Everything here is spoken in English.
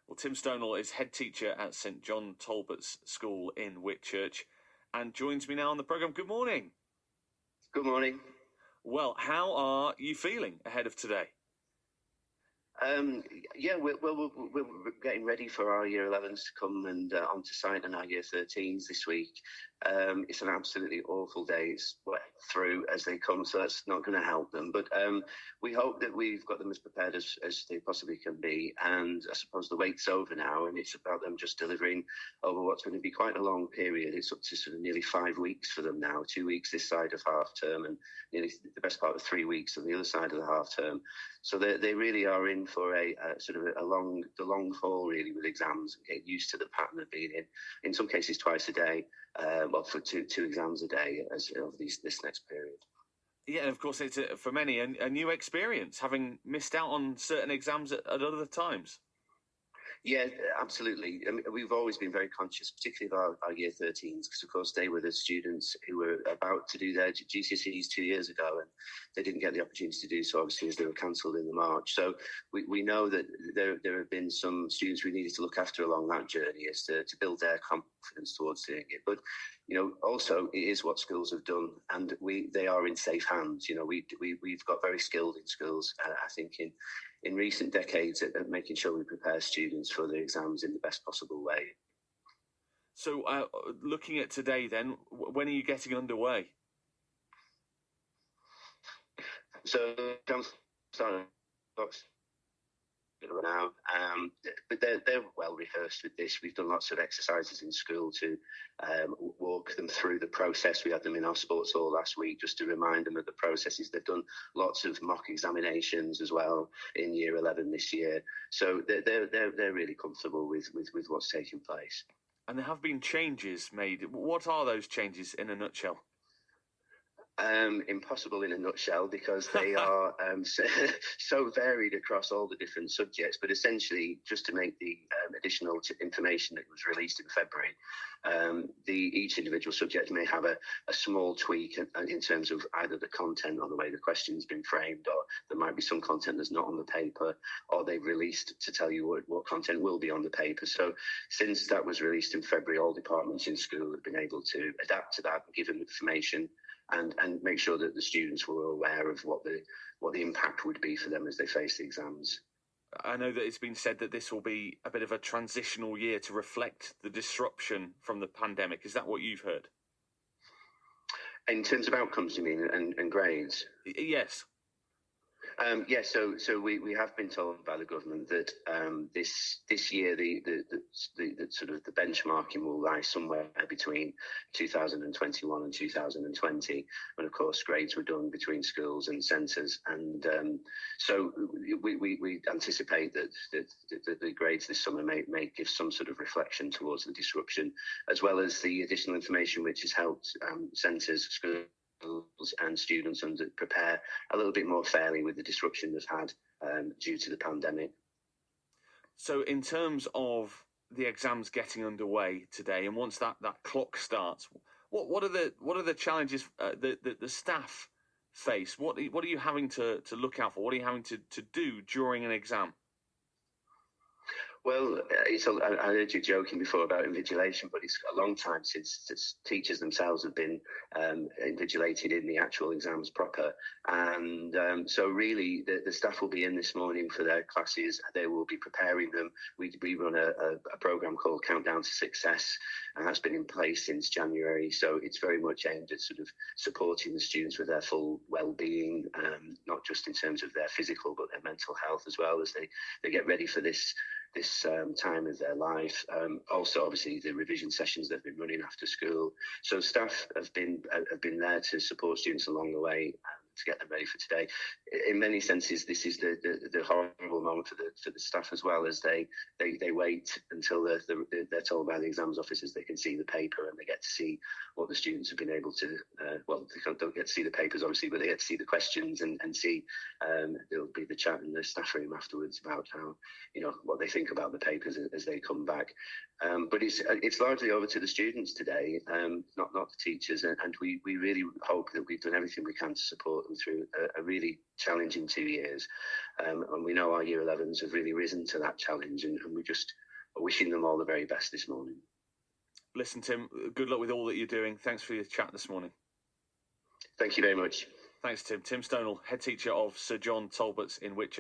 Well, Tim Stonewall is head teacher at St John Talbot's School in Whitchurch and joins me now on the programme. Good morning. Good morning. Well, how are you feeling ahead of today? We're getting ready for our Year 11s to come and onto site and our Year 13s this week. It's an absolutely awful day. It's wet through as they come, so that's not going to help them. But we hope that we've got them as prepared as they possibly can be. And I suppose the wait's over now, and it's about them just delivering over what's going to be quite a long period. It's up to sort of nearly 5 weeks for them now, 2 weeks this side of half term, and nearly the best part of 3 weeks on the other side of the half term. So they really are in for a long haul, really, with exams, and get used to the pattern of being in some cases twice a day, for two exams a day of this next period. Yeah, and of course it's for many a new experience, having missed out on certain exams at other times. Yeah, absolutely. I mean, we've always been very conscious, particularly of our Year 13s, because of course they were the students who were about to do their GCSEs 2 years ago, and they didn't get the opportunity to do so, obviously, as they were cancelled in the March. So we know that there have been some students we needed to look after along that journey as to build their confidence towards doing it. But also it is what schools have done, and they are in safe hands. We've got very skilled in schools, I think, in recent decades at making sure we prepare students for the exams in the best possible way. So looking at today then, when are you getting underway? So starting now, but they're well rehearsed with this. We've done lots of exercises in school to walk them through the process. We had them in our sports hall last week just to remind them of the processes. They've done lots of mock examinations as well in Year 11 this year, so they're really comfortable with what's taking place. And there have been changes made. What are those changes in a nutshell? Impossible in a nutshell, because they are so varied across all the different subjects. But essentially, just to make the additional information that was released in February, each individual subject may have a small tweak in terms of either the content or the way the question's been framed, or there might be some content that's not on the paper, or they've released to tell you what content will be on the paper. So since that was released in February, all departments in school have been able to adapt to that and give them information and make sure that the students were aware of what the impact would be for them as they face the exams. I know that it's been said that this will be a bit of a transitional year to reflect the disruption from the pandemic. Is that what you've heard? In terms of outcomes, you mean, and grades? Yes. So we have been told by the government that this year the sort of the benchmarking will lie somewhere between 2021 and 2020, when of course grades were done between schools and centres, and so we anticipate that the grades this summer may give some sort of reflection towards the disruption, as well as the additional information which has helped centres, schools and students and prepare a little bit more fairly with the disruption they've had due to the pandemic. So in terms of the exams getting underway today, and once that clock starts, what are the challenges that the staff face? What are you having to look out for? What are you having to do during an exam? Well, I heard you joking before about invigilation, but it's a long time since teachers themselves have been invigilated in the actual exams proper. And so really, the staff will be in this morning for their classes. They will be preparing them. We run a programme called Countdown to Success, and that's been in place since January. So it's very much aimed at sort of supporting the students with their full well-being, not just in terms of their physical, but their mental health as well, as they get ready for this time of their life. Also, obviously, the revision sessions they've been running after school. So staff have been there to support students along the way to get them ready for today. In many senses, this is the horrible moment for the staff as well, as they wait until they're told by the exams officers they can see the paper, and they get to see what the students have been able to. They don't get to see the papers, obviously, but they get to see the questions and see. There'll be the chat in the staff room afterwards about how, what they think about the papers as they come back. But it's largely over to the students today, not the teachers, and we really hope that we've done everything we can to support put them through a really challenging 2 years. And we know our Year 11s have really risen to that challenge, and we just are wishing them all the very best this morning. Listen, Tim, good luck with all that you're doing. Thanks for your chat this morning. Thank you very much. Thanks, Tim. Tim Stonell, head teacher of Sir John Talbots in Whitchurch.